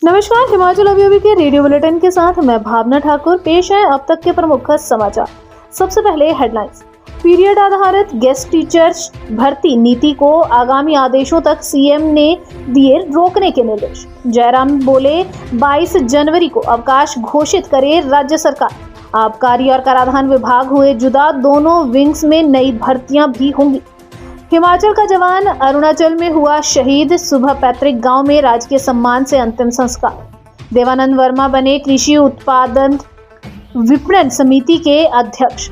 नमस्कार, हिमाचल अभी के रेडियो बुलेटिन के साथ मैं भावना ठाकुर। पेश है अब तक के प्रमुख समाचार। सबसे पहले हेडलाइंस। पीरियड आधारित गेस्ट टीचर्स भर्ती नीति को आगामी आदेशों तक सीएम ने दिए रोकने के निर्देश। जयराम बोले 22 जनवरी को अवकाश घोषित करे राज्य सरकार। आबकारी और कराधान विभाग हुए जुदा, दोनों विंग्स में नई भर्तियां भी होंगी। हिमाचल का जवान अरुणाचल में हुआ शहीद, सुबह पैतृक गांव में राजकीय सम्मान से अंतिम संस्कार। देवानंद वर्मा बने कृषि उत्पादन विपणन समिति के अध्यक्ष।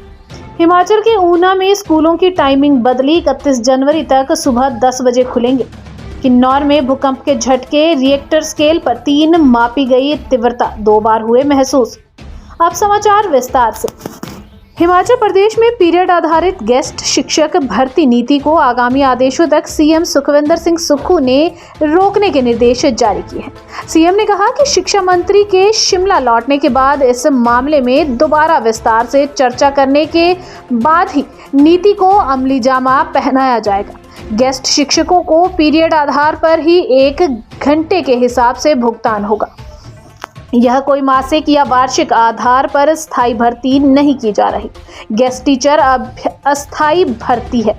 हिमाचल के ऊना में स्कूलों की टाइमिंग बदली, 31 जनवरी तक सुबह 10 बजे खुलेंगे। किन्नौर में भूकंप के झटके, रिएक्टर स्केल पर 3 मापी गई तीव्रता, 2 बार हुए महसूस। अब समाचार विस्तार से। हिमाचल प्रदेश में पीरियड आधारित गेस्ट शिक्षक भर्ती नीति को आगामी आदेशों तक सीएम सुखविंदर सिंह सुक्खू ने रोकने के निर्देश जारी किए हैं। सीएम ने कहा कि शिक्षा मंत्री के शिमला लौटने के बाद इस मामले में दोबारा विस्तार से चर्चा करने के बाद ही नीति को अमली जामा पहनाया जाएगा। गेस्ट शिक्षकों को पीरियड आधार पर ही 1 घंटे के हिसाब से भुगतान होगा। यह कोई मासिक या वार्षिक आधार पर स्थायी भर्ती नहीं की जा रही। गेस्ट टीचर अब अस्थायी भर्ती है।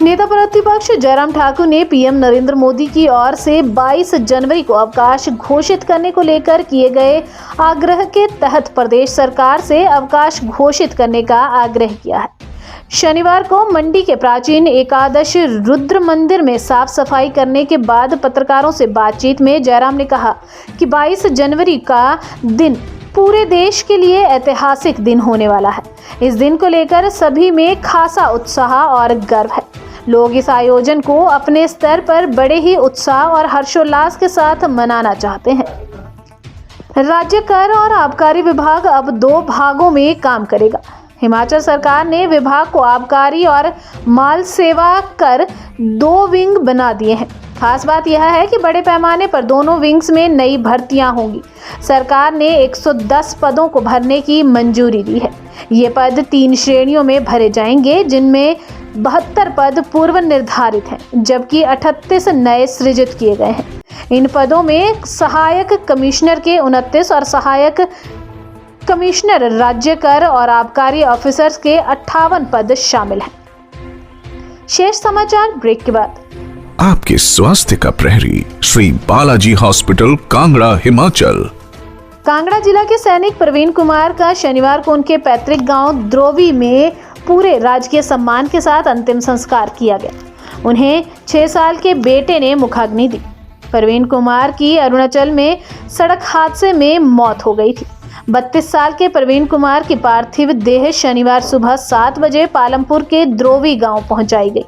नेता प्रतिपक्ष जयराम ठाकुर ने पीएम नरेंद्र मोदी की ओर से 22 जनवरी को अवकाश घोषित करने को लेकर किए गए आग्रह के तहत प्रदेश सरकार से अवकाश घोषित करने का आग्रह किया है। शनिवार को मंडी के प्राचीन एकादश रुद्र मंदिर में साफ सफाई करने के बाद पत्रकारों से बातचीत में जयराम ने कहा कि 22 जनवरी का दिन पूरे देश के लिए ऐतिहासिक दिन होने वाला है। इस दिन को लेकर सभी में खासा उत्साह और गर्व है। लोग इस आयोजन को अपने स्तर पर बड़े ही उत्साह और हर्षोल्लास के साथ मनाना चाहते हैं। राज्य कर और आबकारी विभाग अब 2 भागों में काम करेगा। हिमाचल सरकार ने विभाग को आबकारी और माल सेवा कर 2 विंग बना दिए हैं। खास बात यह है कि बड़े पैमाने पर दोनों विंग्स में नई भर्तियां होंगी। सरकार ने 110 पदों को भरने की मंजूरी दी है। ये पद 3 श्रेणियों में भरे जाएंगे, जिनमें 72 पद पूर्व निर्धारित हैं, जबकि 38 नए सृजित किए गए हैं। इन पदों में सहायक कमिश्नर के 29 और सहायक कमिश्नर राज्य कर और आबकारी ऑफिसर्स के 58 पद शामिल हैं। शेष समाचार ब्रेक के बाद। आपके स्वास्थ्य का प्रहरी श्री बालाजी हॉस्पिटल, कांगड़ा, हिमाचल। कांगड़ा जिला के सैनिक प्रवीण कुमार का शनिवार को उनके पैतृक गांव द्रोवी में पूरे राजकीय सम्मान के साथ अंतिम संस्कार किया गया। उन्हें 6 साल के बेटे ने मुखाग्नि दी। प्रवीण कुमार की अरुणाचल में सड़क हादसे में मौत हो गई थी। 32 साल के प्रवीण कुमार की पार्थिव देह शनिवार सुबह 7 बजे पालमपुर के द्रोवी गांव पहुंचाई गई।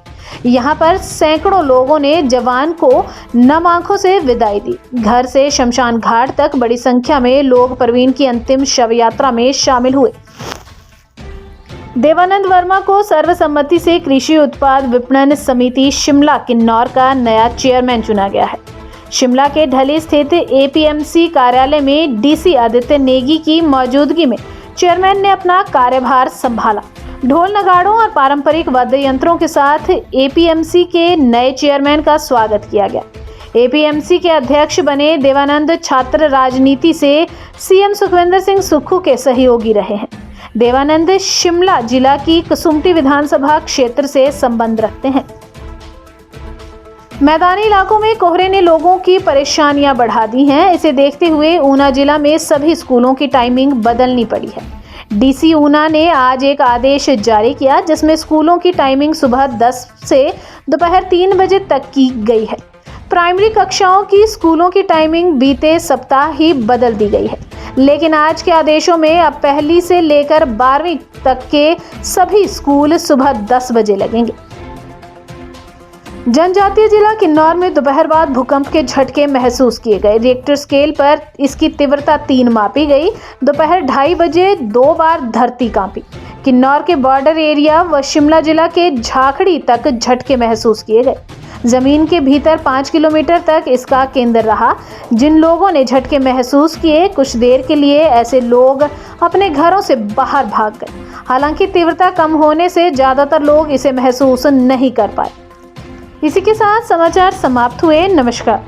यहां पर सैकड़ों लोगों ने जवान को नम आंखों से विदाई दी। घर से शमशान घाट तक बड़ी संख्या में लोग प्रवीण की अंतिम शव यात्रा में शामिल हुए। देवानंद वर्मा को सर्वसम्मति से कृषि उत्पाद विपणन समिति शिमला किन्नौर का नया चेयरमैन चुना गया है। शिमला के ढली स्थित एपीएमसी कार्यालय में डीसी आदित्य नेगी की मौजूदगी में चेयरमैन ने अपना कार्यभार संभाला। ढोल नगाड़ों और पारंपरिक वाद्य यंत्रों के साथ एपीएमसी के नए चेयरमैन का स्वागत किया गया। एपीएमसी के अध्यक्ष बने देवानंद छात्र राजनीति से सीएम सुखविंदर सिंह सुक्खू के सहयोगी रहे हैं। देवानंद शिमला जिला की कसुम्पटी विधानसभा क्षेत्र से संबंध रखते हैं। मैदानी इलाकों में कोहरे ने लोगों की परेशानियां बढ़ा दी हैं। इसे देखते हुए ऊना जिला में सभी स्कूलों की टाइमिंग बदलनी पड़ी है। डीसी ऊना ने आज एक आदेश जारी किया, जिसमें स्कूलों की टाइमिंग सुबह 10 से दोपहर 3 बजे तक की गई है। प्राइमरी कक्षाओं की स्कूलों की टाइमिंग बीते सप्ताह ही बदल दी गई है, लेकिन आज के आदेशों में अब पहली से लेकर 12वीं तक के सभी स्कूल सुबह 10 बजे लगेंगे। जनजातीय जिला किन्नौर में दोपहर बाद भूकंप के झटके महसूस किए गए। रिएक्टर स्केल पर इसकी तीव्रता 3 मापी गई। दोपहर 2:30 बजे 2 बार धरती कांपी। किन्नौर के बॉर्डर एरिया व शिमला जिला के झाखड़ी तक झटके महसूस किए गए। जमीन के भीतर 5 किलोमीटर तक इसका केंद्र रहा। जिन लोगों ने झटके महसूस किए, कुछ देर के लिए ऐसे लोग अपने घरों से बाहर भाग गए। हालांकि तीव्रता कम होने से ज्यादातर लोग इसे महसूस नहीं कर पाए। इसी के साथ समाचार समाप्त हुए। नमस्कार।